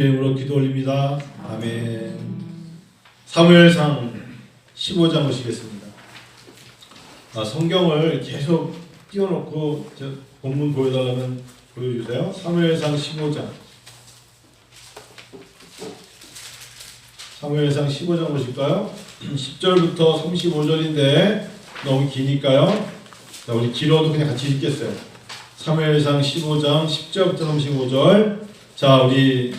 이름으로 기도 올립니다. 아멘. 사무엘상 15장 보시겠습니다. 성경을 계속 띄워놓고 본문 보여달라면 보여주세요. 사무엘상 15장. 사무엘상 15장 보실까요? 10절부터 35절인데 너무 기니까요. 자, 우리 길어도 그냥 같이 읽겠어요. 사무엘상 15장 10절부터 35절. 자, 우리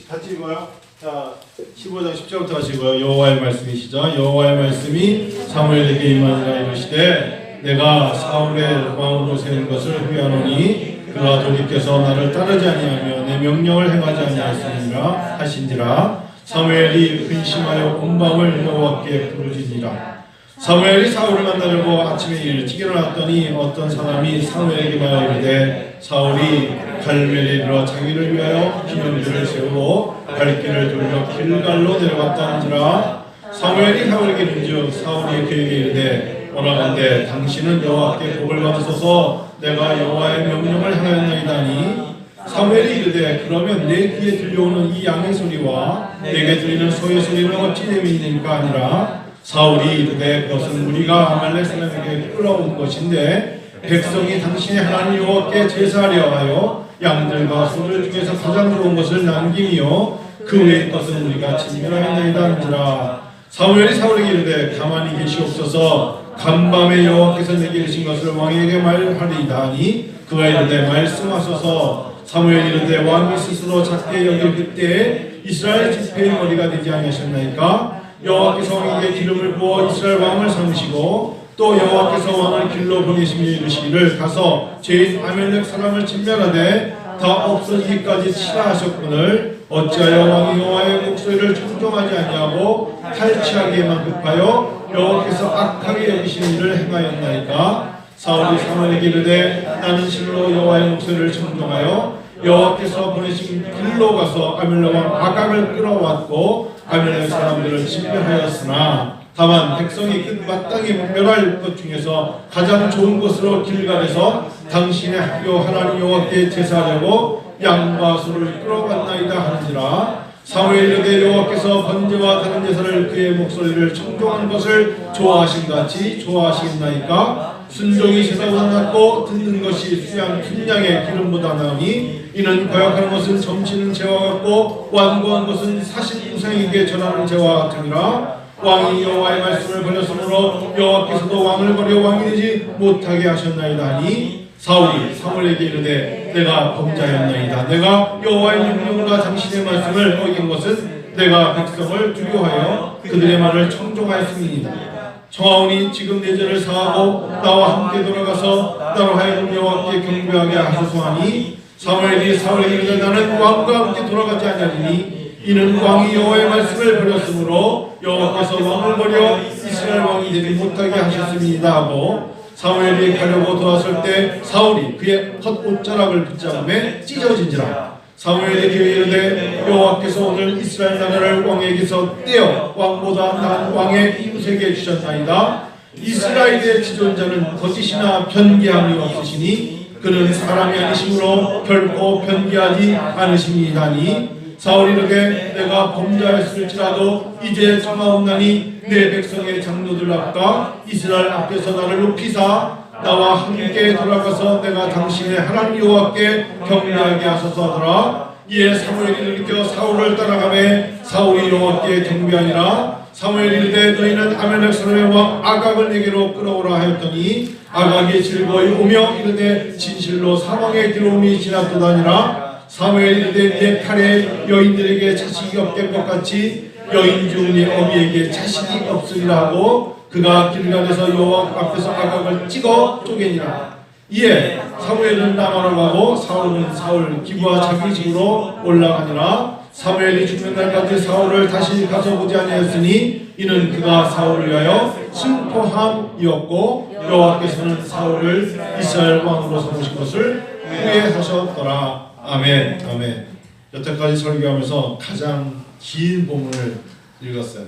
같이 읽어요. 자, 15장 10절부터 하시고요. 여호와의 말씀이시죠. 여호와의 말씀이 사무엘에게 임하니라 이르시되 내가 사울의 왕으로 세운 것을 후회하노니 그가 돌이켜서 나를 따르지 아니하며 내 명령을 행하지 아니하였느니라 하신지라. 사무엘이 근심하여 온 밤을 여호와께 부르짖니라. 사무엘이 사울을 만나려고 아침에 일찍 일어났더니 어떤 사람이 사무엘에게 말하여 이르되 사울이 갈멜에 이르러 자기를 위하여 기념들을 세우고 발길을 돌려 길갈로 내려갔다는지라. 사무엘이 사울에게 이른즉 사울이 그에게 이르되 원하건대 당신은 여호와께 복을 받으소서 내가 여호와의 명령을 행하였나이다니. 사무엘이 이르되 그러면 내 귀에 들려오는 이 양의 소리와 내게 들리는 소의 소리는 어찌 재미있는가 하니라. 사울이 이르되 그것은 우리가 아말렉 사람에게 끌어온 것인데 백성이 당신의 하나님 여호와께 제사하려 하여 양들과 소들 중에서 가장 좋은 것을 남김이요 그 외의 것은 우리가 진멸하였나이다 하니라. 사무엘이 사울에게 이르되 가만히 계시옵소서 간밤에 여호와께서 내게 이르신 것을 왕에게 말하리이다 하니 그가 이르되 말씀하소서. 사무엘이 이르되 왕이 스스로 작게 여길 그때에 이스라엘 지폐의 머리가 되지 아니하셨나이까. 여호와께서 왕에게 기름을 부어 이스라엘 왕을 삼으시고 또 여호와께서 왕을 길로 보내시며 이르시기를 가서 죄인 아멜렉 사람을 진멸하되 다 없어지기까지 치라 하셨거늘 어찌하여 왕이 여호와의 목소리를 청종하지 아니하고 탈취하기에만 급하여 여호와께서 악하게 여기시는 일을 행하였나이까. 사울이 사무엘에게 이르되 나는 실로 여호와의 목소리를 청종하여 여호와께서 보내신 길로 가서 아멜렉 왕 아각을 끌어왔고 아멜렉 사람들을 진멸하였으나 다만 백성이 끝마땅히 멸할 것 중에서 가장 좋은 것으로 길갈에서 당신의 학교 하나님 여호와께 제사하려고 양과 소를 끌어갔나이다 하는지라. 사무엘이 이르되 여호와께서 번제와 다른 제사를 그의 목소리를 청종한 것을 좋아하신 같이 좋아하시겠나이까. 순종이 제사보다 낫고 듣는 것이 순양의 기름보다 나으니 이는 거역하는 것은 점치는 죄와 같고 완고한 것은 사신 우상에게 전하는 죄와 같으니라. 왕이 여호와의 말씀을 버렸으므로 여호와께서도 왕을 버려 왕이 되지 못하게 하셨나이다 하니 사울이 사무엘에게 이르되 내가 범죄하였나이다. 내가 여호와의 명령과 당신의 말씀을 어긴 것은 내가 백성을 두려워하여 그들의 말을 청종하였음이니이다. 청하오니 지금 내 죄를 사하고 나와 함께 돌아가서 나로 하여금 여호와께 경배하게 하소서 하니 사무엘이 사울에게 이르되 나는 왕과 함께 돌아가지 아니하리니 이는 왕이 여호와의 말씀을 버렸으므로 여호와께서 왕을 버려 이스라엘 왕이 되지 못하게 하셨습니다 하고 사무엘이 가려고 돌아설 때 사울이 그의 헛옷자락을 붙잡음에 찢어진지라. 사무엘이 그에게 이르되 여호와께서 오늘 이스라엘 나라를 왕에게서 떼어 왕보다 나은 왕의 이웃에게 주셨나이다. 이스라엘의 지존자는 거짓이나 변개함이 없으시니 그는 사람이 아니심으로 결코 변개하지 않으심이다니. 사울이 이르되 내가 범죄하였을지라도 이제 청하옵나니 내 백성의 장로들 앞과 이스라엘 앞에서 나를 높이사 나와 함께 돌아가서 내가 당신의 하나님 여호와께 경배하게 하소서 하더라. 이에 사무엘이 일으켜 사울을 따라가매 사울이 여호와께 경배하니라. 사무엘이 이르되 너희는 아멜렉 사람의 왕 아각을 내게로 끌어오라 하였더니 아각이 즐거이 오며 이르되 진실로 사망의 기로움이 지났도다니라. 사무엘이 이르되 내 칼에 여인들에게 자식이 없될 것 같이 여인 중 네 어미에게 자식이 없으리라 하고 그가 길갈에서 여호와 앞에서 아각을 찍어 쪼개니라. 이에 사무엘은 라마로 가고 사울은 사울 기브와 자기 집으로 올라가니라. 사무엘이 죽는 날까지 사울을 다시 가서 보지 아니하였으니 이는 그가 사울을 위하여 슬퍼함이었고 여호와께서는 사울을 이스라엘 왕으로 삼으신 것을 후회하셨더라. 아멘. 아멘. 여태까지 설교하면서 가장 긴 본문을 읽었어요.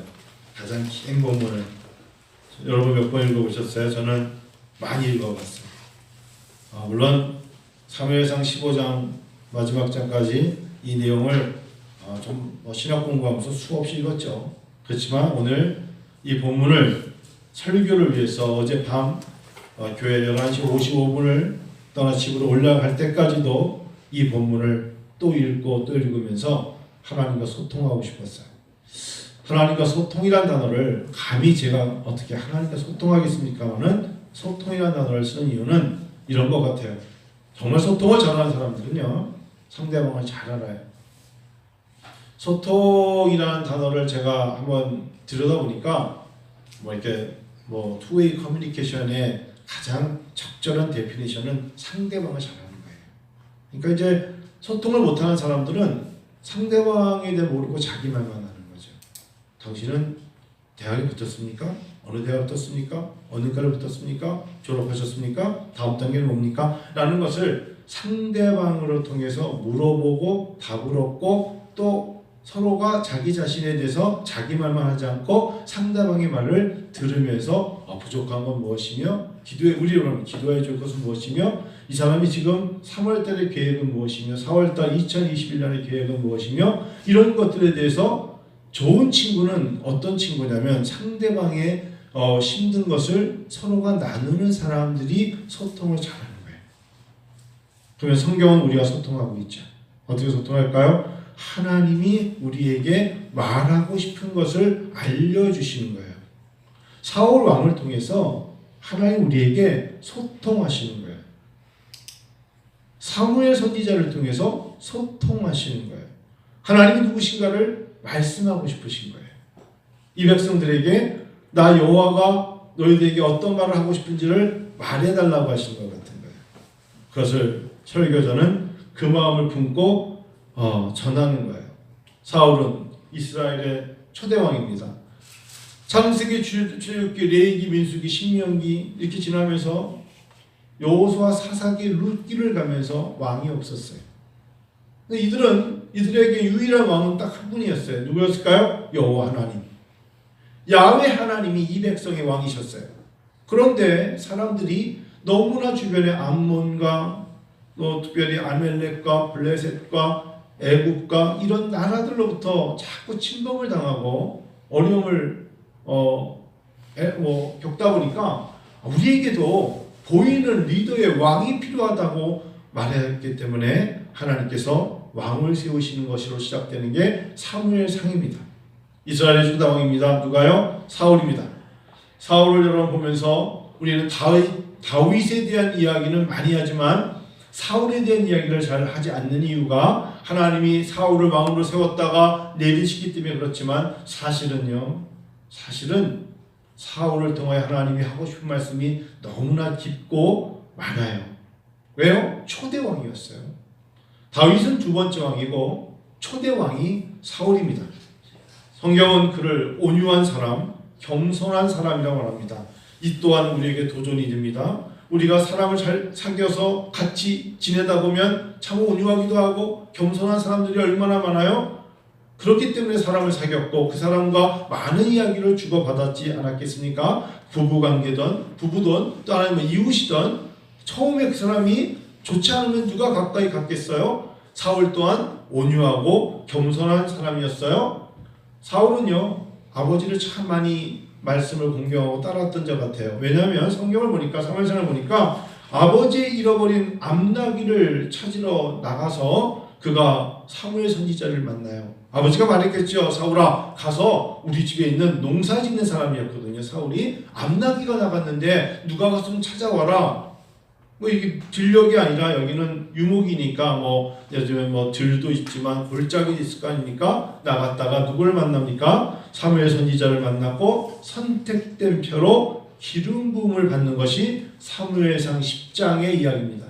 가장 긴 본문을 여러분 몇 번 읽어보셨어요? 저는 많이 읽어봤어요. 물론 사무엘상 15장 마지막 장까지 이 내용을 좀 신학 공부하면서 수없이 읽었죠. 그렇지만 오늘 이 본문을 설교를 위해서 어젯밤 교회 11시 55분을 떠나 집으로 올라갈 때까지도 이 본문을 또 읽고 또 읽으면서 하나님과 소통하고 싶었어요. 하나님과 소통이란 단어를 감히 제가 어떻게 하나님과 소통하겠습니까는 소통이란 단어를 쓰는 이유는 이런 것 같아요. 정말 소통을 잘하는 사람들은요, 상대방을 잘 알아요. 소통이라는 단어를 제가 한번 들여다보니까 이렇게 투웨이 커뮤니케이션의 가장 적절한 데피니션은 상대방을 잘 아는 거예요. 그러니까 이제 소통을 못하는 사람들은 상대방에 대해 모르고 자기 말만 하는 거죠. 당신은 대학에 붙었습니까? 어느 대학 붙었습니까? 어느 과를 붙었습니까? 졸업하셨습니까? 다음 단계는 뭡니까? 라는 것을 상대방으로 통해서 물어보고 답을 얻고 또 서로가 자기 자신에 대해서 자기 말만 하지 않고 상대방의 말을 들으면서 부족한 건 무엇이며 우리로는 기도해 줄 것은 무엇이며 이 사람이 지금 3월달의 계획은 무엇이며 4월달 2021년의 계획은 무엇이며 이런 것들에 대해서 좋은 친구는 어떤 친구냐면 상대방의 힘든 것을 서로가 나누는 사람들이 소통을 잘하는 거예요. 그러면 성경은 우리가 소통하고 있죠. 어떻게 소통할까요? 하나님이 우리에게 말하고 싶은 것을 알려주시는 거예요. 사울 왕을 통해서 하나님 우리에게 소통하시는 거예요. 사무엘 선지자를 통해서 소통하시는 거예요. 하나님이 누구신가를 말씀하고 싶으신 거예요. 이 백성들에게 나 여호와가 너희들에게 어떤 말을 하고 싶은지를 말해달라고 하시는 것 같은 거예요. 그것을 설교자는 그 마음을 품고 전하는 거예요. 사울은 이스라엘의 초대왕입니다. 창세기, 출애굽기, 레위기, 민수기, 신명기 이렇게 지나면서 여호수아, 사사기, 룻기를 가면서 왕이 없었어요. 근데 이들에게 유일한 왕은 딱 한 분이었어요. 누구였을까요? 여호와 하나님. 야훼 하나님이 이 백성의 왕이셨어요. 그런데 사람들이 너무나 주변에 암몬과 또 특별히 아멜렉과 블레셋과 애굽과 이런 나라들로부터 자꾸 침범을 당하고 어려움을 겪다 보니까 우리에게도 보이는 리더의 왕이 필요하다고 말했기 때문에 하나님께서 왕을 세우시는 것으로 시작되는 게 사무엘상입니다. 이스라엘의 주다왕입니다. 누가요? 사울입니다. 사울을 여러분 보면서 우리는 다윗에 대한 이야기는 많이 하지만 사울에 대한 이야기를 잘 하지 않는 이유가 하나님이 사울을 왕으로 세웠다가 내리시기 때문에 그렇지만 사실은 사울을 통해 하나님이 하고 싶은 말씀이 너무나 깊고 많아요. 왜요? 초대왕이었어요. 다윗은 두 번째 왕이고 초대왕이 사울입니다. 성경은 그를 온유한 사람, 겸손한 사람이라고 말합니다. 이 또한 우리에게 도전이 됩니다. 우리가 사람을 잘 사귀어서 같이 지내다 보면 참 온유하기도 하고 겸손한 사람들이 얼마나 많아요? 그렇기 때문에 사람을 사귀었고 그 사람과 많은 이야기를 주고받았지 않았겠습니까? 부부관계든 부부든 또 아니면 이웃이든 처음에 그 사람이 좋지 않으면 누가 가까이 갔겠어요? 사울 또한 온유하고 겸손한 사람이었어요. 사울은요 아버지를 참 많이 말씀을 공경하고 따랐던 것 같아요. 왜냐하면 성경을 보니까 사무엘상을 보니까 아버지의 잃어버린 암나귀를 찾으러 나가서 그가 사무엘 선지자를 만나요. 아버지가 말했겠죠. 사울아 가서 우리 집에 있는 농사 짓는 사람이었거든요. 사울이 암나귀가 나갔는데 누가 가서 좀 찾아와라. 이게 들녘이 아니라 여기는 유목이니까 요즘에 들도 있지만 골짜기 있을 거 아닙니까? 나갔다가 누구를 만납니까? 사무엘 선지자를 만났고 선택된 표로 기름 부음을 받는 것이 사무엘상 10장의 이야기입니다.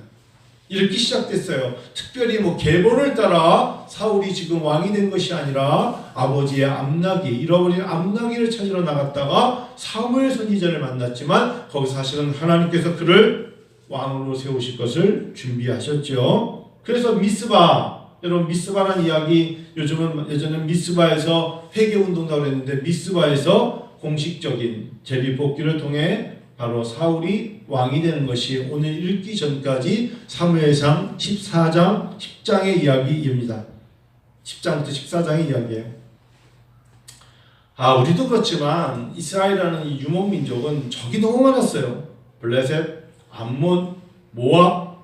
이렇게 시작됐어요. 특별히 계보를 따라 사울이 지금 왕이 된 것이 아니라 아버지의 잃어버린 암나귀를 찾으러 나갔다가 사무엘 선지자를 만났지만 거기서 사실은 하나님께서 그를 왕으로 세우실 것을 준비하셨죠. 그래서 미스바, 여러분 미스바라는 이야기 예전에는 미스바에서 회개운동이라고 했는데 미스바에서 공식적인 제비뽑기를 통해 바로 사울이 왕이 되는 것이 오늘 읽기 전까지 사무엘상 14장 10장의 이야기입니다. 10장부터 14장의 이야기예요. 우리도 그렇지만 이스라엘이라는 이 유목 민족은 적이 너무 많았어요. 블레셋, 암몬, 모압,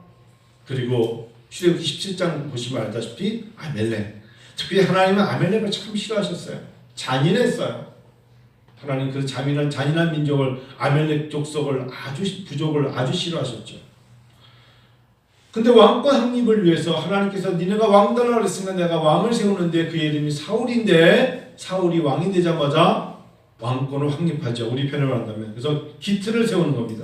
그리고 출애굽기 17장 보시면 알다시피 아멜렉. 특히 하나님은 아멜렉을 참 싫어하셨어요. 잔인했어요. 하나님 그 잔인한 민족을, 아멜렉 족속을, 부족을 아주 싫어하셨죠. 근데 왕권 확립을 위해서 하나님께서 니네가 왕달라 그랬으니까 내가 왕을 세우는데 그 이름이 사울인데, 사울이 왕이 되자마자 왕권을 확립하죠. 우리 편을 한다면. 그래서 기틀을 세우는 겁니다.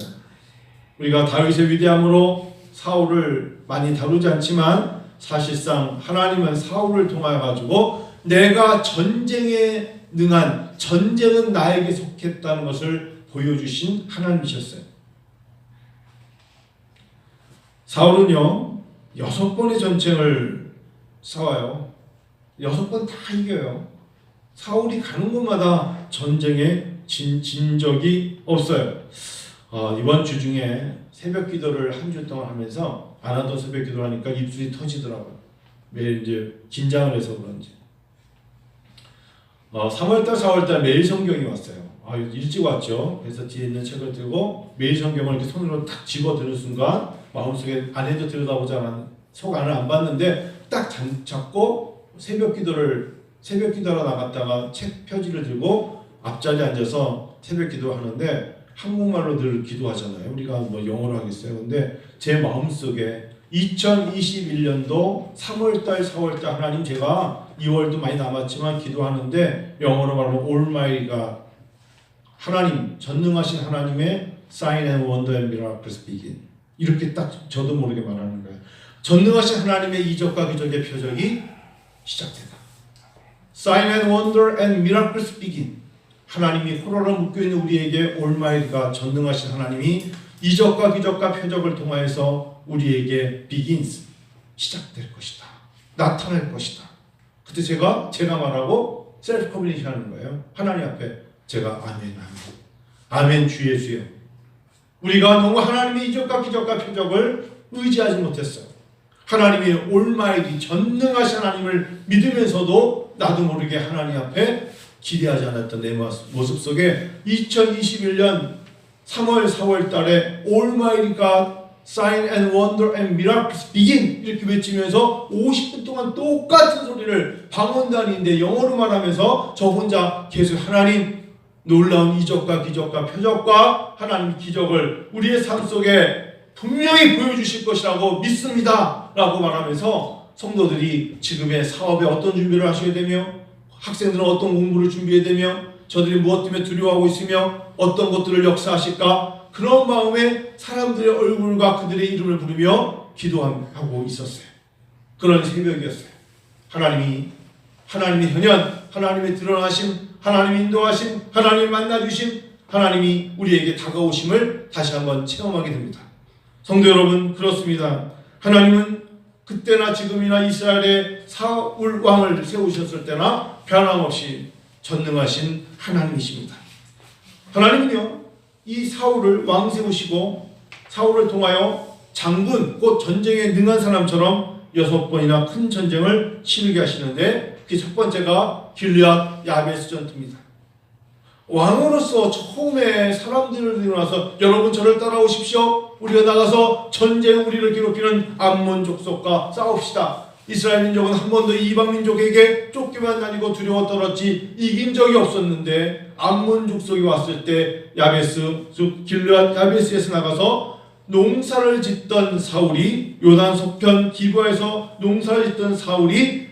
우리가 다윗의 위대함으로 사울을 많이 다루지 않지만 사실상 하나님은 사울을 통하여 가지고 내가 전쟁에 능한, 전쟁은 나에게 속했다는 것을 보여주신 하나님이셨어요. 사울은요 6번의 전쟁을 싸워요. 6번 다 이겨요. 사울이 가는 곳마다 전쟁에 진 적이 없어요. 이번 주 중에 새벽 기도를 한 주 동안 하면서 안 하던 새벽 기도를 하니까 입술이 터지더라고요. 매일 이제 긴장을 해서 그런지. 3월달, 4월달 매일 성경이 왔어요. 일찍 왔죠. 그래서 뒤에 있는 책을 들고 매일 성경을 이렇게 손으로 딱 집어드는 순간 마음속에 안에도 들여다보자만 속 안을 안 봤는데 딱 잡고 새벽 기도하러 나갔다가 책 표지를 들고 앞자리에 앉아서 새벽 기도하는데 한국말로 늘 기도하잖아요. 우리가 뭐 영어로 하겠어요. 근데 제 마음속에 2021년도 3월달, 4월달 하나님 제가 2월도 많이 남았지만 기도하는데 영어로 말하면 Almighty가 하나님, 전능하신 하나님의 Sign and Wonder and Miracles begin. 이렇게 딱 저도 모르게 말하는 거예요. 전능하신 하나님의 이적과 기적의 표적이 시작되다. Sign and Wonder and Miracles begin. 하나님이 호로로 묶여있는 우리에게 Almighty가 전능하신 하나님이 이적과 기적과 표적을 통하여서 우리에게 begins, 시작될 것이다. 나타날 것이다. 그때 제가 말하고 셀프 커뮤니케이션 하는 거예요. 하나님 앞에 제가 아멘 주 예수여. 우리가 너무 하나님의 이적과 기적과 표적을 의지하지 못했어요. 하나님의 올마이티 전능하신 하나님을 믿으면서도 나도 모르게 하나님 앞에 기대하지 않았던 내 모습 속에 2021년 3월 4월 달에 Almighty God Sign and Wonder and Miracles begin 이렇게 외치면서 50분 동안 똑같은 소리를 방언단인데 영어로 말하면서 저 혼자 계속 하나님 놀라운 이적과 기적과 표적과 하나님 기적을 우리의 삶 속에 분명히 보여주실 것이라고 믿습니다 라고 말하면서 성도들이 지금의 사업에 어떤 준비를 하셔야 되며 학생들은 어떤 공부를 준비해야 되며 저들이 무엇 때문에 두려워하고 있으며 어떤 것들을 역사하실까 그런 마음에 사람들의 얼굴과 그들의 이름을 부르며 기도하고 있었어요. 그런 새벽이었어요. 하나님의 현현, 하나님의 드러나심, 하나님의 인도하심, 하나님의 만나주심, 하나님이 우리에게 다가오심을 다시 한번 체험하게 됩니다. 성도 여러분, 그렇습니다. 하나님은 그때나 지금이나 이스라엘의 사울 왕을 세우셨을 때나 변함없이 전능하신 하나님이십니다. 하나님은요, 이 사울을 왕 세우시고 사울을 통하여 장군, 곧 전쟁에 능한 사람처럼 6번이나 큰 전쟁을 치르게 하시는데 그 첫 번째가 길르앗 야베스 전투입니다. 왕으로서 처음에 사람들을 일어나서 여러분 저를 따라오십시오. 우리가 나가서 전쟁 우리를 괴롭히는 암몬 족속과 싸웁시다. 이스라엘 민족은 한 번도 이방 민족에게 쫓기만 다니고 두려워 떨었지 이긴 적이 없었는데 암몬 족속이 왔을 때 야베스, 즉 길르앗 야베스에서 나가서 농사를 짓던 사울이 요단 서편 기브아에서 농사를 짓던 사울이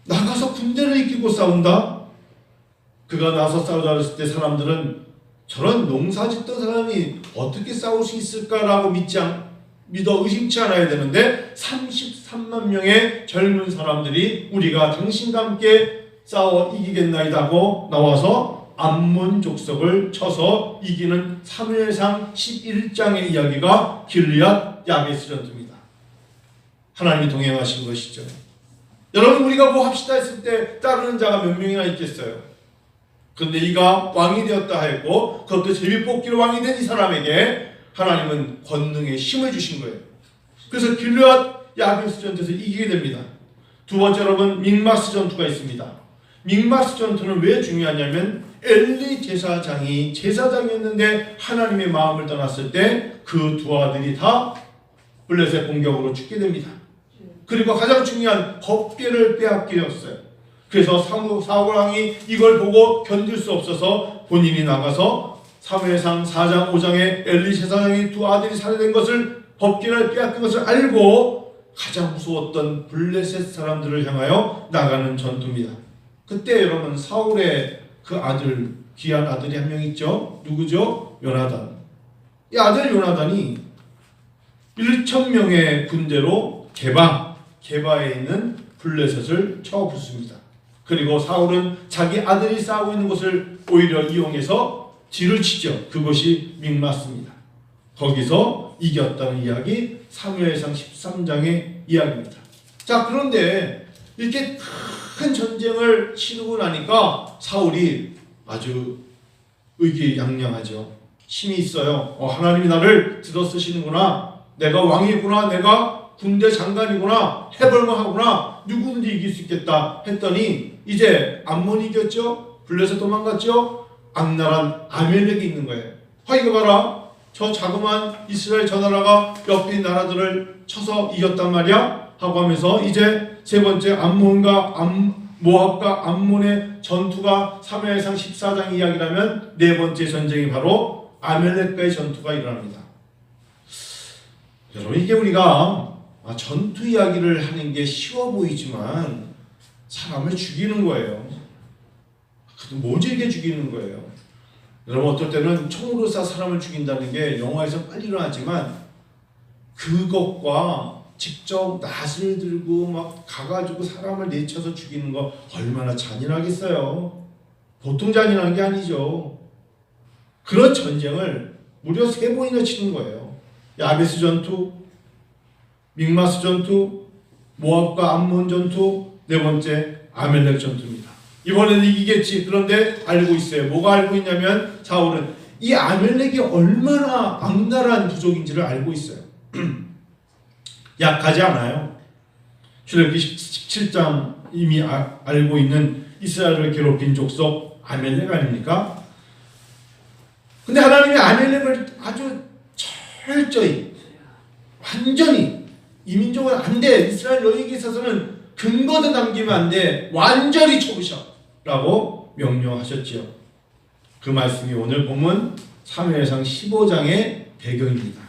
나가서 군대를 이기고 싸운다. 그가 나서 싸우자 했을 때 사람들은 저런 농사 짓던 사람이 어떻게 싸울 수 있을까라고 믿어 의심치 않아야 되는데 33만 명의 젊은 사람들이 우리가 당신과 함께 싸워 이기겠나이다 고 나와서 암몬 족속을 쳐서 이기는 사무엘상 11장의 이야기가 길르앗 야베스 전투입니다. 하나님이 동행하신 것이죠. 여러분 우리가 뭐 합시다 했을 때 따르는 자가 몇 명이나 있겠어요. 그런데 이가 왕이 되었다 했고 그것도 제비뽑기로 왕이 된 이 사람에게 하나님은 권능의 힘을 주신 거예요. 그래서 길르앗 야베스 전투에서 이기게 됩니다. 두 번째로는 믹마스 전투가 있습니다. 믹마스 전투는 왜 중요하냐면 엘리 제사장이었는데 하나님의 마음을 떠났을 때 그 두 아들이 다 블레셋 공격으로 죽게 됩니다. 그리고 가장 중요한 법궤를 빼앗기렸어요. 그래서 사울 왕이 이걸 보고 견딜 수 없어서 본인이 나가서 사무엘상 4장 5장에 엘리 제사장이 두 아들이 살해된 것을, 법궤를 빼앗긴 것을 알고 가장 무서웠던 블레셋 사람들을 향하여 나가는 전투입니다. 그때 여러분 사울의 그 아들, 귀한 아들이 한 명 있죠. 누구죠? 요나단. 이 아들 요나단이 1,000명의 군대로 게바에 있는 블레셋을 쳐 부숩니다. 그리고 사울은 자기 아들이 싸우고 있는 것을 오히려 이용해서 뒤를 치죠. 그것이 믹마스입니다. 거기서 이겼다는 이야기, 사무엘상 13장의 이야기입니다. 자, 그런데 이렇게 큰 전쟁을 치르고 나니까 사울이 아주 의기양양하죠. 힘이 있어요. 하나님이 나를 들어쓰시는구나. 내가 왕이구나. 내가 군대 장관이구나. 해볼만하구나. 누구든지 이길 수 있겠다 했더니 이제 암몬이 이겼죠. 블레셋 도망갔죠. 악랄한 아멜렉이 있는 거예요. 이거 봐라. 저 자그마한 이스라엘 저 나라가 옆에 나라들을 쳐서 이겼단 말이야 하고 하면서 이제 세 번째 모압과 암몬의 전투가 사무엘상 14장 이야기라면 네 번째 전쟁이 바로 아멜렉과의 전투가 일어납니다. 여러분, 이게 우리가 전투 이야기를 하는 게 쉬워 보이지만 사람을 죽이는 거예요. 모질게 죽이는 거예요. 여러분, 어떨 때는 총으로 쏴 사람을 죽인다는 게 영화에서 빨리 일어나지만 그것과 직접 낫을 들고 막 가가지고 사람을 내쳐서 죽이는 거 얼마나 잔인하겠어요. 보통 잔인한 게 아니죠. 그런 전쟁을 무려 3번이나 치는 거예요. 야베스 전투, 믹마스 전투, 모압과 암몬 전투, 네 번째 아멜렉 전투입니다. 이번에는 이기겠지. 그런데 알고 있어요. 뭐가 알고 있냐면 사울은 이 아멜렉이 얼마나 악랄한 부족인지를 알고 있어요. 약하지 않아요. 출애굽기 17장 이미 알고 있는 이스라엘을 괴롭힌 족속 아멜렉 아닙니까? 근데 하나님이 아멜렉을 아주 철저히 완전히 이 민족은 안 돼. 이스라엘 너희에게 있어서는 근거도 남기면 안 돼. 완전히 쳐부셔 라고 명령하셨지요. 그 말씀이 오늘 보면 사무엘상 15장의 배경입니다.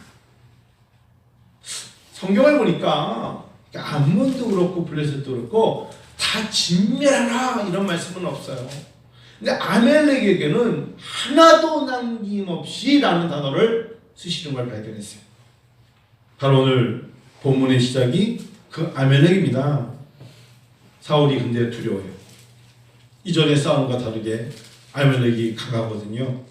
성경을 보니까 암몬도 그렇고 블레셋도 그렇고 다 진멸하라 이런 말씀은 없어요. 근데 아멜렉에게는 하나도 남김없이 라는 단어를 쓰시는 걸 발견했어요. 바로 오늘 본문의 시작이 그 아멜렉입니다. 사울이 근데 두려워요. 이전의 싸움과 다르게 아멜렉이 강하거든요.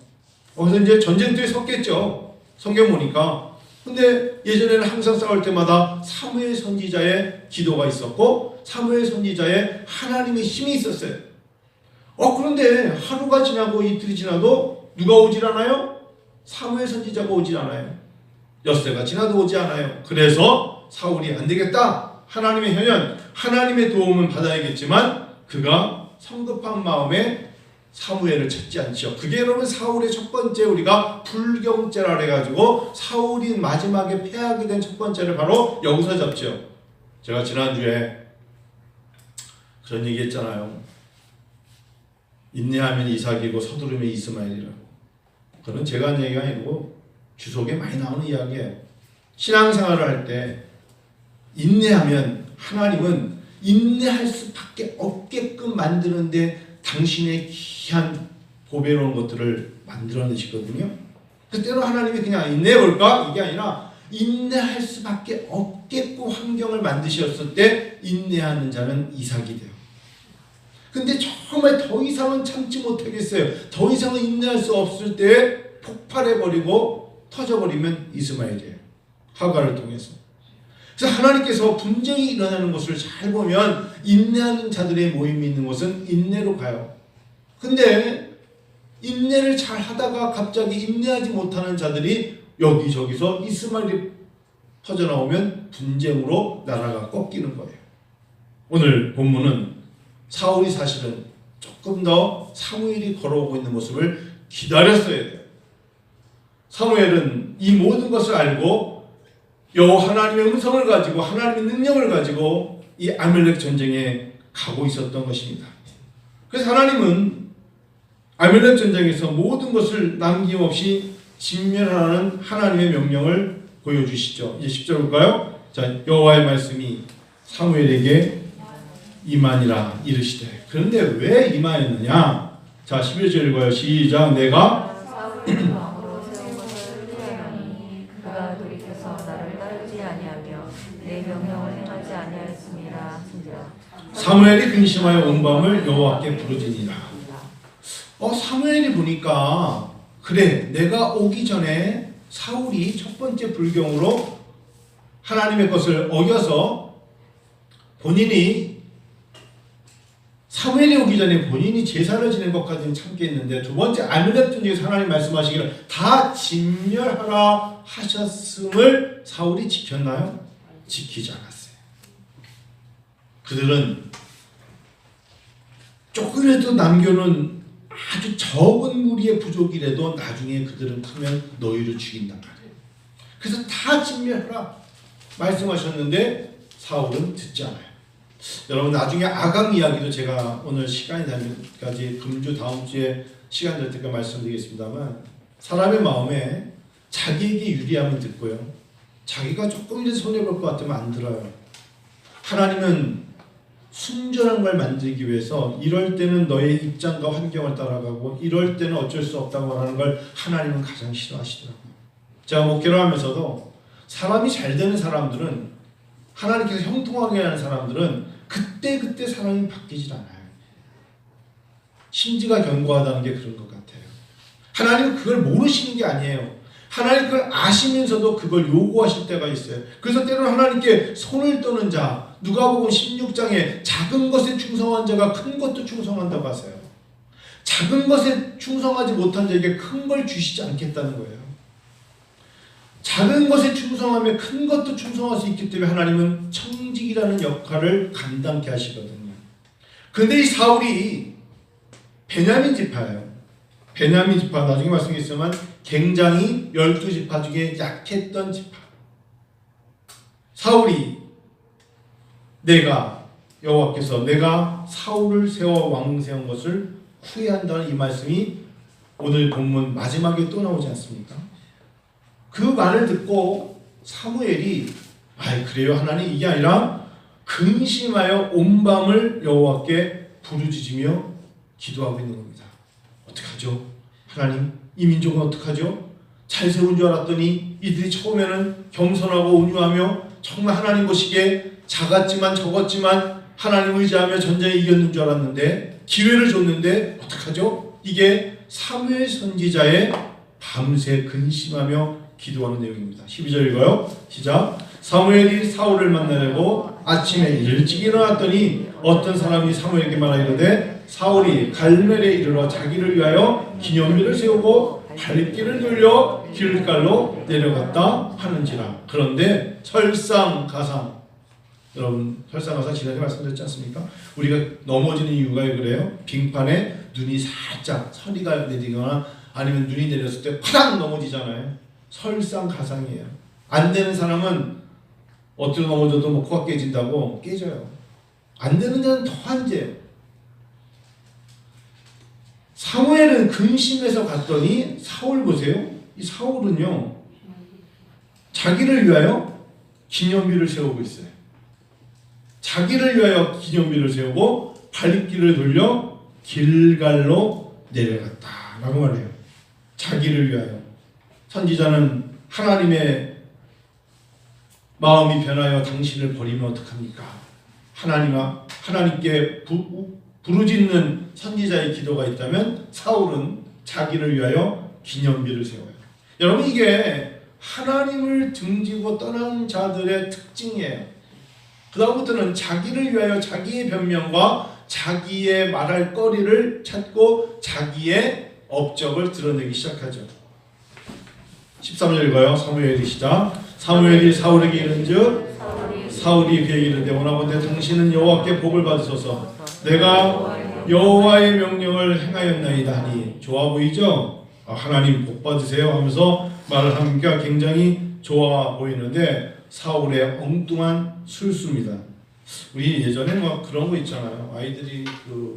그래서 이제 전쟁터에 섰겠죠. 성경 보니까. 근데 예전에는 항상 싸울 때마다 사무엘 선지자의 기도가 있었고 사무엘 선지자의 하나님의 힘이 있었어요. 그런데 하루가 지나고 이틀이 지나도 누가 오질 않아요? 사무엘 선지자가 오질 않아요. 엿새가 지나도 오지 않아요. 그래서 사울이 안 되겠다. 하나님의 현현, 하나님의 도움은 받아야겠지만 그가 성급한 마음에 사무엘을 찾지 않죠. 그게 여러분 사울의 첫 번째 우리가 불경죄라 해가지고 사울이 마지막에 패하게 된 첫 번째를 바로 여기서 잡죠. 제가 지난주에 그런 얘기 했잖아요. 인내하면 이삭이고 서두르면 이스마엘이라고. 그건 제가 한 얘기가 아니고 주석에 많이 나오는 이야기예요. 신앙생활을 할 때 인내하면 하나님은 인내할 수밖에 없게끔 만드는데 당신의 귀한 보배로운 것들을 만들어내시거든요. 그때는 하나님이 그냥 인내해볼까? 이게 아니라 인내할 수밖에 없게끔 환경을 만드셨을 때 인내하는 자는 이삭이 돼요. 근데 정말 더 이상은 참지 못하겠어요. 더 이상은 인내할 수 없을 때 폭발해버리고 터져버리면 이스마엘이에요. 하가를 통해서. 그래서 하나님께서 분쟁이 일어나는 것을 잘 보면 인내하는 자들의 모임이 있는 곳은 인내로 가요. 근데 인내를 잘 하다가 갑자기 인내하지 못하는 자들이 여기저기서 이스마엘이 터져나오면 분쟁으로 나라가 꺾이는 거예요. 오늘 본문은 사울이 사실은 조금 더 사무엘이 걸어오고 있는 모습을 기다렸어야 돼요. 사무엘은 이 모든 것을 알고 여호와 하나님의 음성을 가지고 하나님의 능력을 가지고 이 아말렉 전쟁에 가고 있었던 것입니다. 그래서 하나님은 아말렉 전쟁에서 모든 것을 남김없이 진멸하는 하나님의 명령을 보여주시죠. 이제 10절 볼까요? 자, 여호와의 말씀이 사무엘에게 임하니라 이르시되. 그런데 왜 임하였느냐? 자, 11절 읽어요. 시작. 내가 왕으로 세운 것을 후회하니 그가 돌이켜서 나를 따르지 아니하며 내 명령을 행하지 아니하였습니다. 사무엘이 근심하여 온 밤을 여호와께 부르짖니라. 사무엘이 보니까 그래, 내가 오기 전에 사울이 첫 번째 불경으로 하나님의 것을 어겨서 본인이 사무엘이 오기 전에 본인이 제사를 지낸 것까지는 참겠는데 두 번째 아말렉 전쟁에서 하나님 말씀하시기를 다 진멸하라 하셨음을 사울이 지켰나요? 지키지 않았어요. 그들은 조금이라도 남겨놓은 아주 적은 무리의 부족이라도 나중에 그들은 크면 너희를 죽인단 말이에요. 그래서 다 진멸하라 말씀하셨는데 사울은 듣지 않아요. 여러분, 나중에 아강 이야기도 제가 오늘 시간이 되면까지 금주 다음 주에 시간 될 때까지 말씀드리겠습니다만, 사람의 마음에 자기에게 유리하면 듣고요, 자기가 조금이라도 손해볼 것 같으면 안 들어요. 하나님은 순전한 걸 만들기 위해서 이럴 때는 너의 입장과 환경을 따라가고 이럴 때는 어쩔 수 없다고 하는 걸 하나님은 가장 싫어하시더라고요. 제가 목회를 하면서도 사람이 잘 되는 사람들은, 하나님께서 형통하게 하는 사람들은 그때 사람이 바뀌질 않아요. 심지가 견고하다는 게 그런 것 같아요. 하나님은 그걸 모르시는 게 아니에요. 하나님 그걸 아시면서도 그걸 요구하실 때가 있어요. 그래서 때로는 하나님께 손을 떠는 자, 누가복음 16장에 작은 것에 충성한 자가 큰 것도 충성한다고 하세요. 작은 것에 충성하지 못한 자에게 큰 걸 주시지 않겠다는 거예요. 작은 것에 충성하며 큰 것도 충성할 수 있기 때문에 하나님은 청직이라는 역할을 감당케 하시거든요. 그런데 이 사울이 베냐민 지파예요. 베냐민 지파, 나중에 말씀드리겠지만 굉장히 12지파 중에 약했던 지파. 사울이 여호와께서 내가 사울을 세워 왕 세운 것을 후회한다는 이 말씀이 오늘 본문 마지막에 또 나오지 않습니까? 그 말을 듣고 사무엘이 그래요 하나님, 이게 아니라 근심하여 온 밤을 여호와께 부르짖으며 기도하고 있는 겁니다. 어떡하죠? 하나님, 이 민족은 어떡하죠? 잘 세운 줄 알았더니 이들이 처음에는 겸손하고 온유하며 정말 하나님 보시기에 작았지만 적었지만 하나님 의지하며 전쟁에 이겼는 줄 알았는데, 기회를 줬는데 어떡하죠? 이게 사무엘 선지자의 밤새 근심하며 기도하는 내용입니다. 12절 읽어요. 시작. 사무엘이 사울을 만나려고 아침에 일찍 일어났더니 어떤 사람이 사무엘에게 말하기를 사울이 갈멜에 이르러 자기를 위하여 기념비를 세우고 발길을 돌려 길갈로 내려갔다 하는지라. 그런데 설상가상, 여러분 설상가상 지난주에 말씀드렸지 않습니까? 우리가 넘어지는 이유가 그래요. 빙판에 눈이 살짝 서리가 내리거나 아니면 눈이 내렸을 때 파닥 넘어지잖아요. 설상가상이에요. 안 되는 사람은 어디로 넘어져도 코가 깨진다고 깨져요. 안 되는 자는 더 한재요. 사무엘은 근심해서 갔더니 사울 보세요. 이 사울은요, 자기를 위하여 기념비를 세우고 있어요. 자기를 위하여 기념비를 세우고 발길을 돌려 길갈로 내려갔다 라고 말해요. 자기를 위하여. 선지자는 하나님의 마음이 변하여 당신을 버리면 어떡합니까? 하나님께 부르짖는 선지자의 기도가 있다면 사울은 자기를 위하여 기념비를 세워요. 여러분, 이게 하나님을 등지고 떠난 자들의 특징이에요. 그 다음부터는 자기를 위하여 자기의 변명과 자기의 말할 거리를 찾고 자기의 업적을 드러내기 시작하죠. 13절 읽어요. 사무엘이 시작. 사무엘이 사울에게 이른즉 사울이 그에게 이르되 원하건대 당신은 여호와께 복을 받으소서 내가 여호와의 명령을 행하였나이다 하니 좋아 보이죠? 하나님 복 받으세요 하면서 말을 하니까 굉장히 좋아 보이는데 사울의 엉뚱한 술수입니다. 우리 예전에 막 그런 거 있잖아요. 아이들이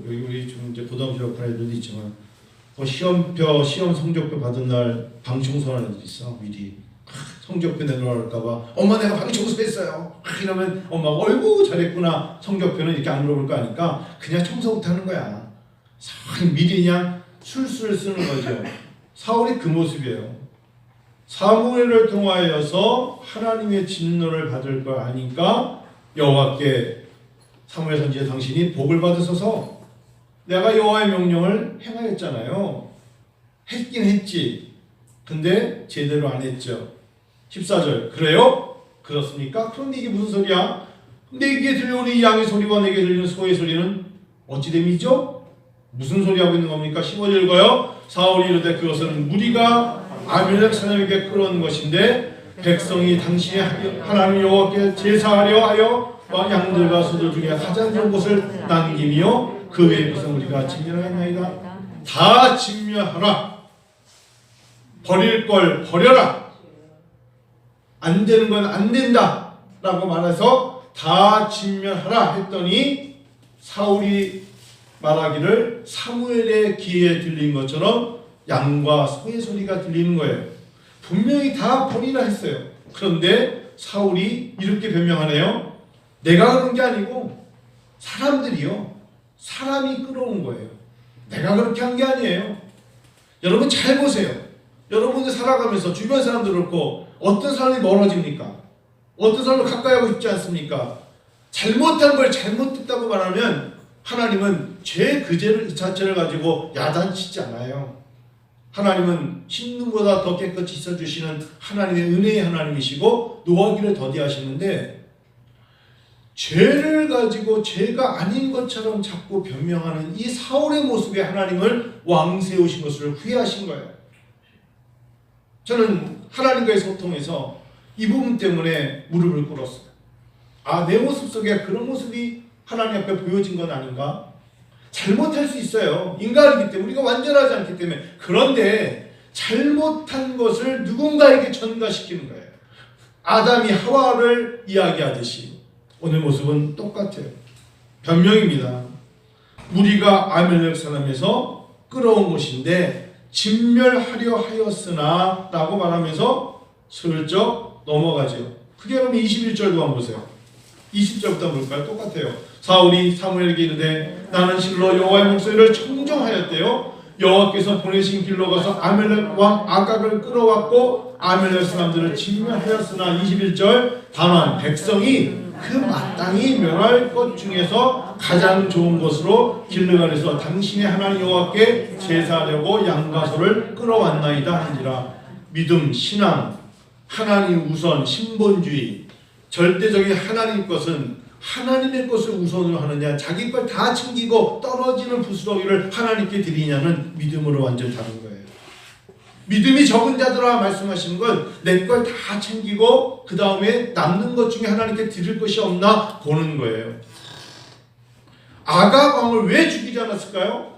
여기 우리 좀 이제 고등학교 졸업한 애들도 있지만 시험표 시험 성적표 받은 날 방청소하는 애들 있어. 미리 성적표 내놓을까봐 엄마 내가 방청소했어요. 이러면 엄마가 어이구 잘했구나. 성적표는 이렇게 안 물어볼 거 아니까 그냥 청소부터 하는 거야. 미리 그냥 술수를 쓰는 거죠. 사울이 그 모습이에요. 사무엘을 통하여서 하나님의 진노를 받을 걸 아니까 여호와께 사무엘 선지자 당신이 복을 받으소서 내가 여호와의 명령을 행하였잖아요. 했긴 했지. 근데 제대로 안 했죠. 14절 그래요? 그렇습니까? 그런데 이게 무슨 소리야? 내게 들려오는 이 양의 소리와 내게 들리는 소의 소리는 어찌 됨이죠? 무슨 소리 하고 있는 겁니까? 15절 읽어요. 사울이 이르되 그것은 무리가 아비멜렉 사람에게 끌어온 것인데 백성이 당신의 하나님 여호와께 제사하려 하여 양들과 소들 중에 가장 좋은 것을 남기며 그 외의 것은 우리가 진멸하였나이다. 다 진멸하라. 버릴 걸 버려라. 안 되는 건 안 된다 라고 말해서 다 진멸하라 했더니 사울이 말하기를 사무엘의 귀에 들린 것처럼 양과 소의 소리가 들리는 거예요. 분명히 다 버리라 했어요. 그런데 사울이 이렇게 변명하네요. 내가 그런 게 아니고 사람들이요. 사람이 끌어온 거예요. 내가 그렇게 한 게 아니에요. 여러분 잘 보세요. 여러분들 살아가면서 주변 사람들 그렇고 어떤 사람이 멀어집니까? 어떤 사람을 가까이 하고 싶지 않습니까? 잘못한 걸 잘못했다고 말하면 하나님은 죄 그 자체를 가지고 야단치지 않아요. 하나님은 신눈보다 더 깨끗이 있어주시는 하나님의 은혜의 하나님이시고 노하기를 더디하시는데 죄를 가지고 죄가 아닌 것처럼 자꾸 변명하는 이 사울의 모습에 하나님을 왕 세우신 것을 후회하신 거예요. 저는 하나님과의 소통에서 이 부분 때문에 무릎을 꿇었어요. 내 모습 속에 그런 모습이 하나님 앞에 보여진 건 아닌가? 잘못할 수 있어요. 인간이기 때문에 우리가 완전하지 않기 때문에. 그런데 잘못한 것을 누군가에게 전가시키는 거예요. 아담이 하와를 이야기하듯이 오늘 모습은 똑같아요. 변명입니다. 무리가 아비멜렉 사람에서 끌어온 것인데 진멸하려 하였으나 라고 말하면서 슬쩍 넘어가죠. 그게 그러면 21절도 한번 보세요. 20절부터 볼까요? 똑같아요. 사울이 사무엘에게 이르되 나는 실로 여호와의 목소리를 청정하였대요. 여호와께서 보내신 길로 가서 아멜렉 왕 아각을 끌어왔고 아멜렉 사람들을 진멸하였으나 21절 다만 백성이 그 마땅히 멸할 것 중에서 가장 좋은 것으로 길르갈에서 당신의 하나님 여호와께 제사하려고 양과 소를 끌어왔나이다 하니라. 믿음, 신앙, 하나님 우선, 신본주의, 절대적인 하나님 것은 하나님의 것을 우선으로 하느냐, 자기 걸 다 챙기고 떨어지는 부스러기를 하나님께 드리냐는 믿음으로 완전히 다른 거예요. 믿음이 적은 자들아 말씀하시는 건 내 걸 다 챙기고 그 다음에 남는 것 중에 하나님께 드릴 것이 없나 보는 거예요. 아각 왕을 왜 죽이지 않았을까요?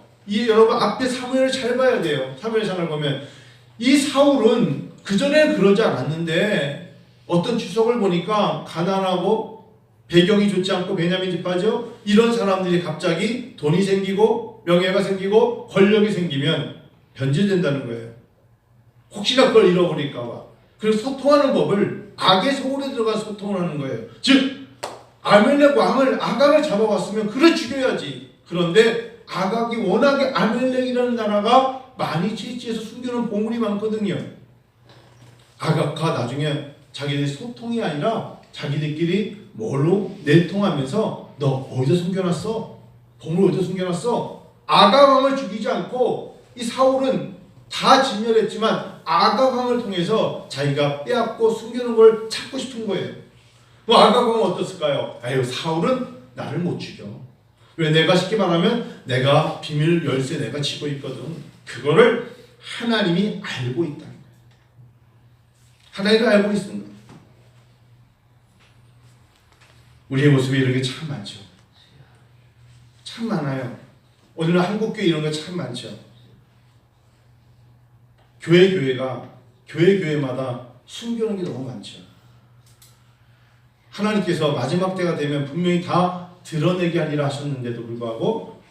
여러분 앞에 사무엘을 잘 봐야 돼요. 사무엘상을 보면 이 사울은 그전에 그러지 않았는데 어떤 추석을 보니까 가난하고 배경이 좋지 않고 베냐민 집파죠. 이런 사람들이 갑자기 돈이 생기고 명예가 생기고 권력이 생기면 변질된다는 거예요. 혹시나 그걸 잃어버릴까 봐. 그래서 소통하는 법을 악의 소울에 들어가서 소통을 하는 거예요. 즉 아멜렉 왕을 아각을 잡아왔으면 그래 죽여야지. 그런데 아각이 워낙에 아멜렉이라는 나라가 많이 채취해서 숨겨놓은 보물이 많거든요. 아각과 나중에 자기들이 소통이 아니라 자기들끼리 뭘로 내통하면서 너 어디서 숨겨놨어? 보물 어디서 숨겨놨어? 아각 왕을 죽이지 않고 이 사울은 다 진멸했지만 아각 왕을 통해서 자기가 빼앗고 숨겨놓은 걸 찾고 싶은 거예요. 아각 왕은 어떻을까요? 사울은 나를 못 죽여. 왜? 내가 쉽게 말하면 내가 비밀 열쇠 내가 쥐고 있거든. 그거를 하나님이 알고 있다는 거예요. 하나님이 알고 있습니다. 우리의 모습이 이런 게 참 많죠. 참 많아요. 오늘은 한국교회 이런 거 참 많죠. 교회마다 숨겨놓은 게 너무 많죠. 하나님께서 마지막 때가 되면 분명히 다 드러내게 하리라 하셨는데도 불구하고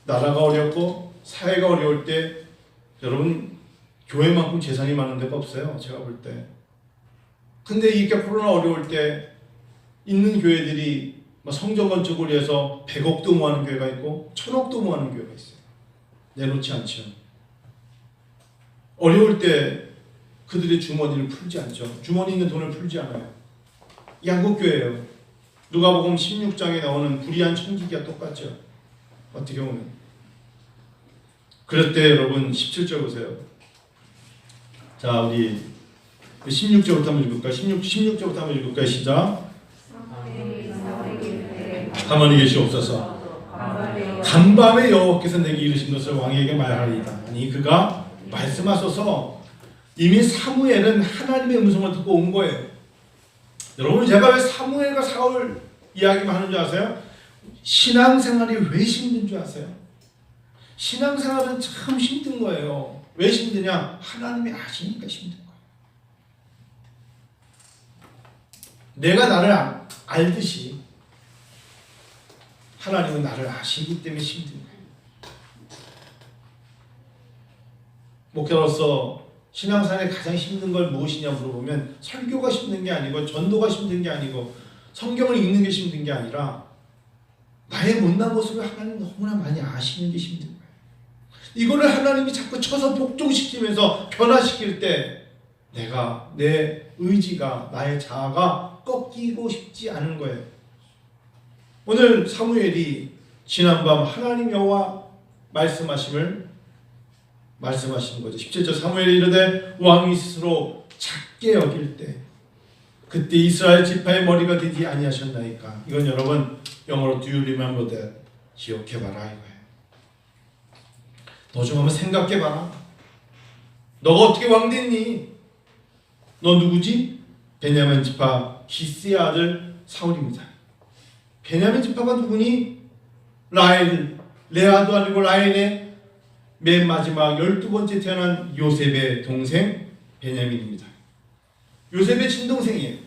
나라가 어렵고 사회가 어려울 때 여러분 교회만큼 재산이 많은 데가 없어요. 제가 볼 때. 근데 이렇게 코로나 어려울 때 있는 교회들이 성전 건축을 위해서 100억도 모아는 교회가 있고 1000억도 모아는 교회가 있어요. 내놓지 않죠. 어려울 때 그들의 주머니를 풀지 않죠. 주머니 있는 돈을 풀지 않아요. 이 한국교회예요. 누가복음 16장에 나오는 불의한 청지기와 똑같죠. 어떻게 보면. 그럴 때 여러분 17절 보세요. 자, 우리 16절부터 한번 읽을까요? 16절부터 한번 읽을까요? 시작. 가만히 계시옵소서. 간밤에 여호와께서 내게 이르신 것을 왕에게 말하리이다. 아니 그가 말씀하셔서 이미 사무엘은 하나님의 음성을 듣고 온 거예요. 여러분 제가 왜 사무엘과 사울 이야기만 하는 줄 아세요? 신앙생활이 왜 힘든 줄 아세요? 신앙생활은 참 힘든 거예요. 왜 힘드냐? 하나님이 아시니까 힘든 거예요. 내가 나를 알듯이 하나님은 나를 아시기 때문에 힘든 거예요. 목회로서 신앙생활에 가장 힘든 걸 무엇이냐 물어보면 설교가 힘든 게 아니고 전도가 힘든 게 아니고 성경을 읽는 게 힘든 게 아니라 나의 못난 모습을 하나님 너무나 많이 아시는 게 힘든 거예요. 이거를 하나님이 자꾸 쳐서 복종시키면서 변화시킬 때 내가 내 의지가 나의 자아가 꺾이고 싶지 않은 거예요. 오늘 사무엘이 지난밤 하나님 여호와 말씀하신 거죠. 17절 사무엘이 이르되 왕이 스스로 작게 여길 때 그때 이스라엘 지파의 머리가 되지 아니하셨나이까. 이건 여러분 영어로 Do you remember that? 기억해봐라 이거예요. 너 좀 한번 생각해봐라. 너가 어떻게 왕 됐니? 너 누구지? 베냐민 지파 기스의 아들 사울입니다. 베냐민 지파가 누구니? 라헬, 레아도 아니고 라헬의 맨 마지막 12번째 태어난 요셉의 동생 베냐민입니다. 요셉의 친동생이에요.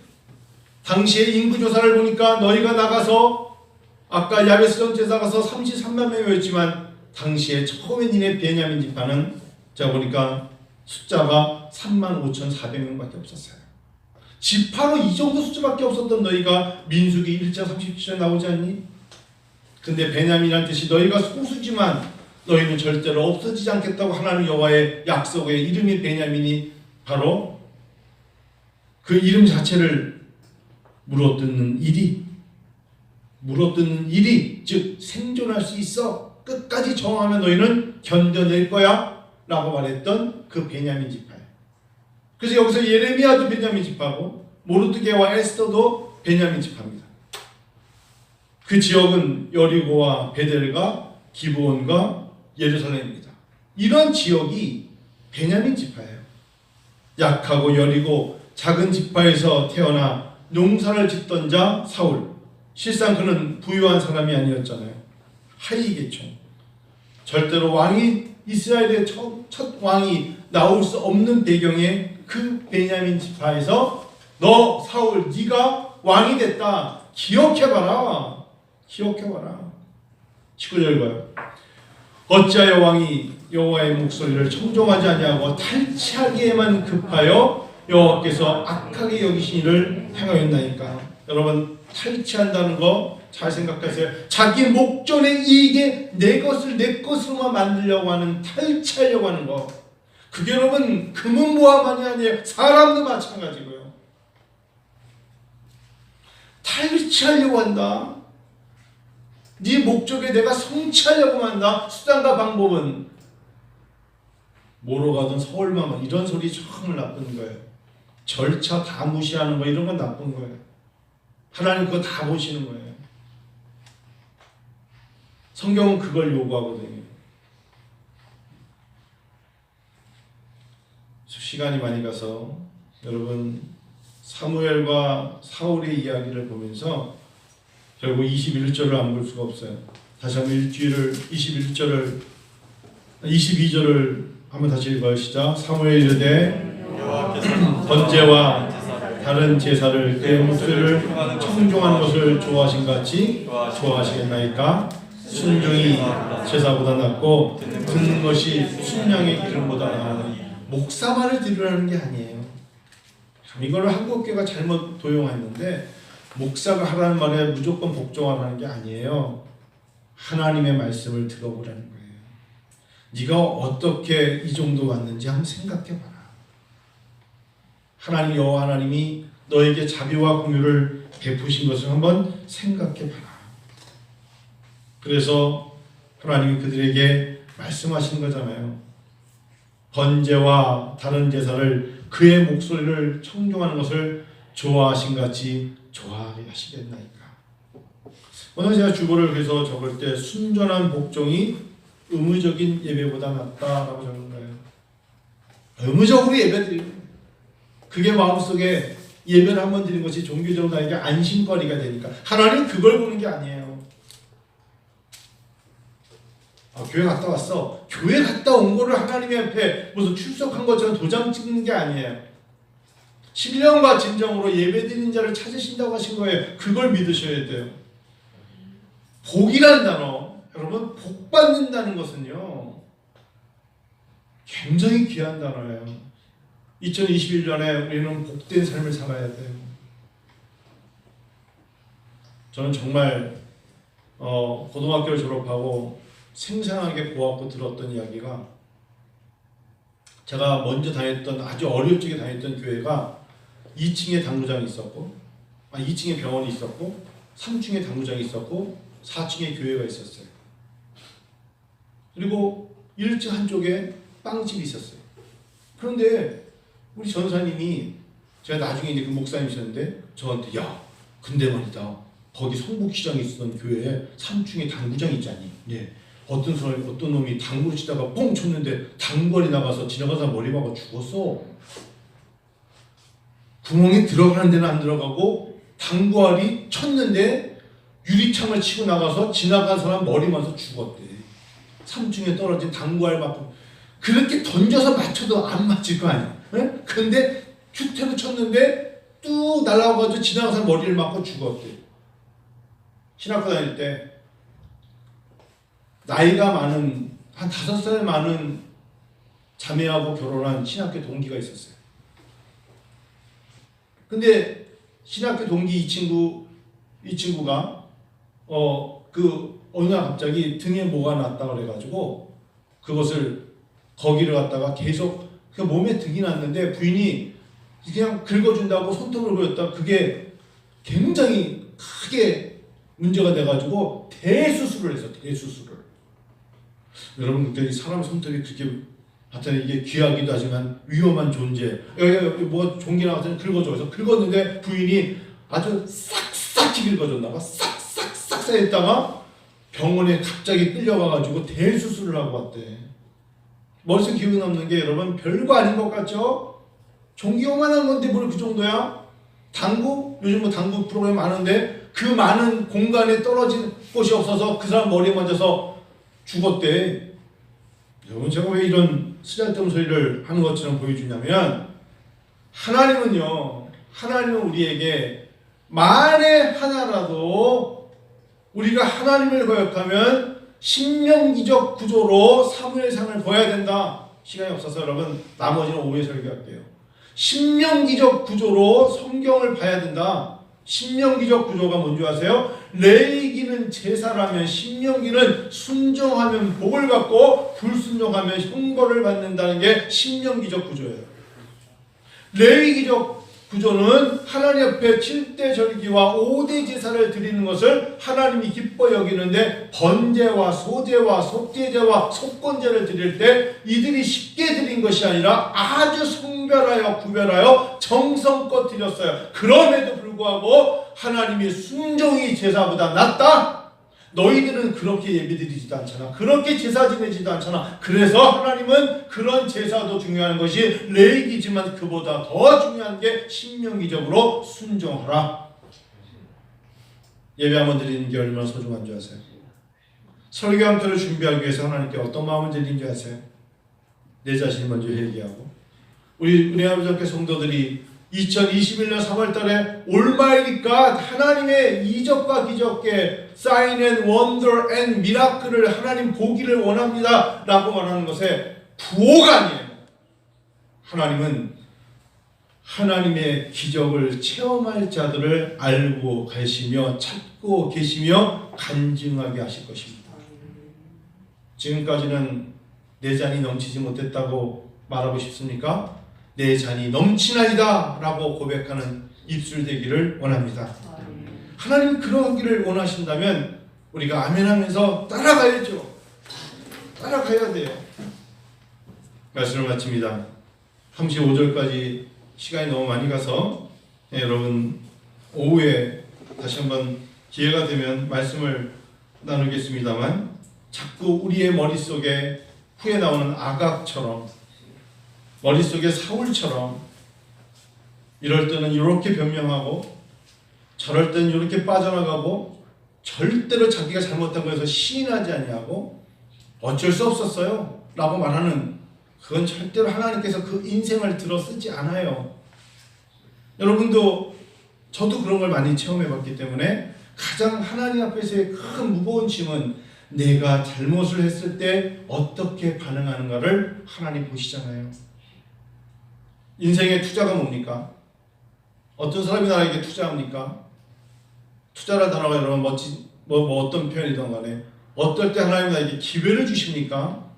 당시에 인구조사를 보니까 너희가 나가서 아까 야베스 전투에 나가서 33만 명이었지만 당시에 처음에 베냐민 지파는 자 보니까 숫자가 35,400명밖에 없었어요. 지파로 이 정도 숫자밖에 없었던 너희가 민수기 1장 37절 나오지 않니? 근데 베냐민이라는 뜻이 너희가 소수지만 너희는 절대로 없어지지 않겠다고 하나님 여호와의 약속의 이름이 베냐민이 바로 그 이름 자체를 물어뜯는 일이 즉 생존할 수 있어 끝까지 정하면 너희는 견뎌낼 거야 라고 말했던 그 베냐민 지파예요. 그래서 여기서 예레미야도 베냐민 지파고 모르드게와 에스더도 베냐민 지파입니다. 그 지역은 여리고와 베델과 기브온과 예루살렘입니다. 이런 지역이 베냐민 지파예요. 약하고 여리고 작은 지파에서 태어나 농사를 짓던 자 사울. 실상 그는 부유한 사람이 아니었잖아요. 하이겠죠. 절대로 왕이 이스라엘의 첫 왕이 나올 수 없는 배경에 그 베냐민 지파에서 너 사울 네가 왕이 됐다. 기억해봐라. 19절 봐요. 어찌하여 왕이 여호와의 목소리를 청종하지 아니하고 탈취하기에만 급하여 여호와께서 악하게 여기신 일을 행하였나이까. 여러분 탈취한다는 거 잘 생각하세요. 자기 목전의 이익에 내 것으로만 만들려고 하는 탈취하려고 하는 거. 그게 여러분 금은보화만이 아니에요. 사람도 마찬가지고요. 탈취하려고 한다. 네 목적에 내가 성취하려고 한다. 수단과 방법은 뭐로 가든 서울만 가. 이런 소리 정말 나쁜 거예요. 절차 다 무시하는 거 이런 건 나쁜 거예요. 하나님 그거 다 보시는 거예요. 성경은 그걸 요구하거든요. 시간이 많이 가서 여러분 사무엘과 사울의 이야기를 보면서 결국 21절을 안 볼 수가 없어요. 다시 한번 22절을 한번 다시 읽어요. 시작. 사무엘 이르되 번제와 다른 제사를 그의 목소리를 청종하는 것을 좋아하신 같이 좋아하시겠나이까? 순종이 제사보다 낫고 듣는 것이 순양의 기름보다 나으니. 목사 말을 들으라는 게 아니에요. 이거를 한국교회가 잘못 도용했는데 목사가 하라는 말에 무조건 복종하라는 게 아니에요. 하나님의 말씀을 들어보라는 거예요. 네가 어떻게 이 정도 왔는지 한번 생각해봐라. 하나님 여호와 하나님이 너에게 자비와 공유를 베푸신 것을 한번 생각해봐라. 그래서 하나님이 그들에게 말씀하시는 거잖아요. 번제와 다른 제사를 그의 목소리를 청종하는 것을 좋아하신 같이 좋아하시겠나이까. 오늘 제가 주보를 그래서 적을 때 순전한 복종이 의무적인 예배보다 낫다라고 적은 거예요. 의무적으로 예배드리는 거예요. 그게 마음속에 예배를 한번 드리는 것이 종교적으로 나에게 안심거리가 되니까. 하나님은 그걸 보는 게 아니에요. 교회 갔다 왔어. 교회 갔다 온 거를 하나님 앞에 무슨 출석한 것처럼 도장 찍는 게 아니에요. 신령과 진정으로 예배드리는 자를 찾으신다고 하신 거예요. 그걸 믿으셔야 돼요. 복이라는 단어, 여러분, 복 받는다는 것은요 굉장히 귀한 단어예요. 2021년에 우리는 복된 삶을 살아야 돼요. 저는 정말 고등학교를 졸업하고 생생하게 보았고 들었던 이야기가, 제가 먼저 다녔던, 아주 어릴 적에 다녔던 교회가 2층에 당구장이 있었고, 2층에 병원이 있었고, 3층에 당구장이 있었고, 4층에 교회가 있었어요. 그리고 1층 한쪽에 빵집이 있었어요. 그런데 우리 전사님이, 제가 나중에 이제 그 목사님이셨는데 저한테, 야, 근데 말이다, 거기 성북시장에 있었던 교회에 3층에 당구장이 있잖니. 네. 어떤 놈이 당구를 치다가 뻥 쳤는데 당구알이 나가서 지나가다 머리 박아 죽었어. 구멍에 들어가는 데는 안 들어가고 당구알이 쳤는데 유리창을 치고 나가서 지나간 사람 머리 맞아서 죽었대. 3층에 떨어진 당구알 맞고, 그렇게 던져서 맞춰도 안 맞을 거 아니야. 네? 근데 큐태로 쳤는데 뚝 날아가가지고 지나간 사람 머리를 맞고 죽었대. 신학교 다닐 때 나이가 많은, 한 5살 많은 자매하고 결혼한 신학교 동기가 있었어요. 근데 신학교 동기 이 친구가 어느 날 갑자기 등에 뭐가 났다 그래가지고 그것을 거기를 갖다가 계속, 그 몸에 등이 났는데 부인이 그냥 긁어준다고 손톱을 보였다. 그게 굉장히 크게 문제가 돼가지고 대수술을 했어. 대수술을. 여러분, 그때 사람 손톱이 그렇게, 하여튼 이게 귀하기도 하지만 위험한 존재. 여기 뭐가 종기 나왔더니 긁어줘. 그래서 긁었는데 부인이 아주 싹싹히 긁어줬나 봐. 싹싹싹 했다가 병원에 갑자기 끌려가가지고 대수술을 하고 왔대. 머릿속에 기억이 남는 게, 여러분, 별거 아닌 것 같죠? 종기 요만한 건데 뭘 그 정도야? 당구? 요즘 뭐 당구 프로그램 많은데 그 많은 공간에 떨어진 곳이 없어서 그 사람 머리에 맞아서 죽었대. 여러분, 제가 왜 이런 쓰잘데없는 소리를 하는 것처럼 보여주냐면, 하나님은 우리에게 만에 하나라도 우리가 하나님을 거역하면 신명기적 구조로 사무엘상을 봐야 된다. 시간이 없어서 여러분 나머지는 오후에 설교할게요. 신명기적 구조로 성경을 봐야 된다. 신명기적 구조가 뭔지 아세요? 레위기는 제사라면 신명기는 순종하면 복을 받고 불순종하면 형벌을 받는다는 게 신명기적 구조예요. 레위기적 구조는 하나님 앞에 7대 절기와 5대 제사를 드리는 것을 하나님이 기뻐 여기는데, 번제와 소제와 속제제와 속건제를 드릴 때 이들이 쉽게 드린 것이 아니라 아주 성별하여 구별하여 정성껏 드렸어요. 그럼에도 불구하고 하나님이 순종이 제사보다 낫다? 너희들은 그렇게 예배드리지도 않잖아. 그렇게 제사 지내지도 않잖아. 그래서 하나님은 그런 제사도 중요한 것이 레위기지만 그보다 더 중요한 게 신명기적으로 순종하라. 예배 한번 드리는 게 얼마나 소중한 줄 아세요? 설교 한 편을 준비하기 위해서 하나님께 어떤 마음을 드리는 줄 아세요? 내 자신을 먼저 회개하고 우리 은혜 아버지께 성도들이 2021년 3월달에 올마이리가 하나님의 이적과 기적에 사인 앤 원더 앤 미라클을 하나님 보기를 원합니다 라고 말하는 것에 부호가 아니에요. 하나님은 하나님의 기적을 체험할 자들을 알고 계시며 찾고 계시며 간증하게 하실 것입니다. 지금까지는 내 잔이 넘치지 못했다고 말하고 싶습니까? 내 잔이 넘치나이다 라고 고백하는 입술 되기를 원합니다. 하나님 그러기를 원하신다면 우리가 아멘 하면서 따라가야죠. 따라가야 돼요. 말씀을 마칩니다. 35절까지 시간이 너무 많이 가서 여러분 오후에 다시 한번 기회가 되면 말씀을 나누겠습니다만 자꾸 우리의 머릿속에 후에 나오는 아각처럼 머릿속에 사울처럼 이럴 때는 이렇게 변명하고 저럴 때는 이렇게 빠져나가고 절대로 자기가 잘못한 거에서 시인하지 아니하고 어쩔 수 없었어요 라고 말하는 그건 절대로 하나님께서 그 인생을 들어 쓰지 않아요. 여러분도 저도 그런 걸 많이 체험해봤기 때문에 가장 하나님 앞에서의 큰 무거운 짐은 내가 잘못을 했을 때 어떻게 반응하는가를 하나님 보시잖아요. 인생의 투자가 뭡니까? 어떤 사람이 나에게 투자합니까? 투자라는 단어가 여러분 어떤 표현이든 간에 어떨 때 하나님 나에게 기회를 주십니까?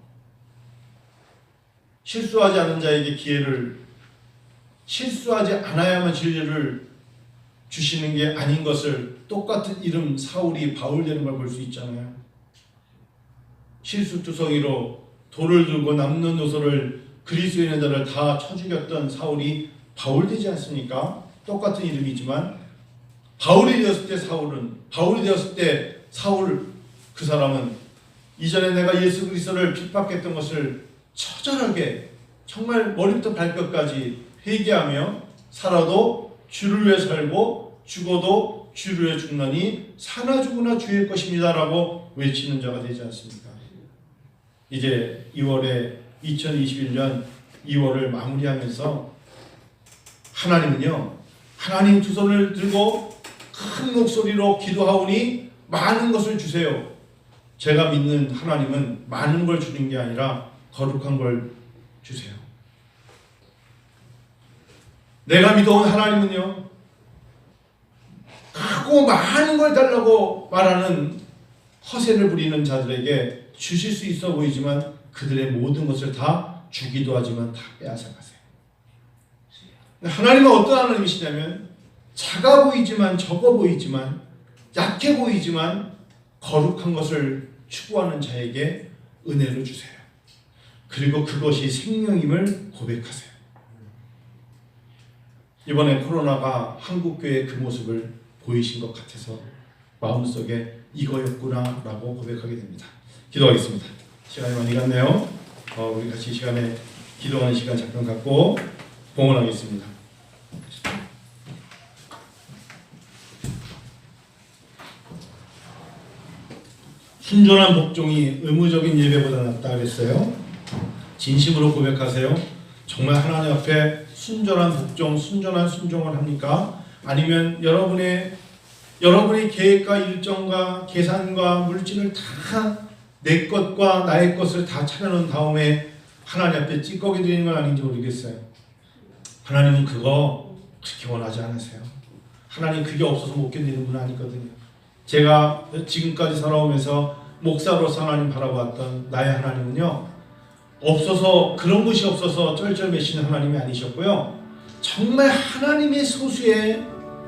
실수하지 않은 자에게 기회를 실수하지 않아야만 진리를 주시는 게 아닌 것을 똑같은 이름 사울이 바울 되는 걸 볼 수 있잖아요. 실수투성이로 돌을 들고 남는 요소를 그리스도에 있는 자를 다 쳐 죽였던 사울이 바울 되지 않습니까? 똑같은 이름이지만 바울이 되었을 때 바울이 되었을 때 사울 그 사람은 이전에 내가 예수 그리스도를 핍박했던 것을 처절하게 정말 머리부터 발끝까지 회개하며 살아도 주를 위해 살고 죽어도 주를 위해 죽나니 사나 죽으나 주의 것입니다 라고 외치는 자가 되지 않습니까? 이제 2021년 2월을 마무리하면서 하나님은요 하나님 두 손을 들고 큰 목소리로 기도하오니 많은 것을 주세요. 제가 믿는 하나님은 많은 걸 주는 게 아니라 거룩한 걸 주세요. 내가 믿어온 하나님은요 크고 많은 걸 달라고 말하는 허세를 부리는 자들에게 주실 수 있어 보이지만 그들의 모든 것을 다 주기도 하지만 다 빼앗아가세요. 하나님은 어떤 하나님이시냐면 작아 보이지만 적어 보이지만 약해 보이지만 거룩한 것을 추구하는 자에게 은혜를 주세요. 그리고 그것이 생명임을 고백하세요. 이번에 코로나가 한국교회의 그 모습을 보이신 것 같아서 마음속에 이거였구나 라고 고백하게 됩니다. 기도하겠습니다. 시간이 많이 갔네요. 우리 같이 이 시간에 기도하는 시간 잠깐 갖고 봉헌하겠습니다. 순전한 복종이 의무적인 예배보다 낫다 그랬어요. 진심으로 고백하세요. 정말 하나님 앞에 순전한 복종, 순전한 순종을 합니까? 아니면 여러분의 계획과 일정과 계산과 물질을 다 내 것과 나의 것을 다 차려놓은 다음에 하나님 앞에 찌꺼기 드리는 건 아닌지 모르겠어요. 하나님은 그거 그렇게 원하지 않으세요. 하나님 그게 없어서 못 견디는 분 아니거든요. 제가 지금까지 살아오면서 목사로서 하나님 바라봤던 나의 하나님은요 없어서 그런 것이 없어서 쩔쩔매시는 하나님이 아니셨고요. 정말 하나님의 소수에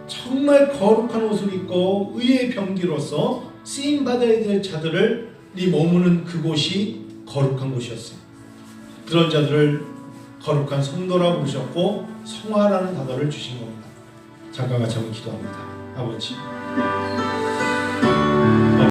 정말 거룩한 옷을 입고 의의 병기로서 쓰임받아야 될 자들을 머무는 그곳이 거룩한 곳이었어요. 그런 자들을 거룩한 성도라고 부르셨고 성화라는 단어를 주신 겁니다. 잠깐 같이 한번 기도합니다. 아버지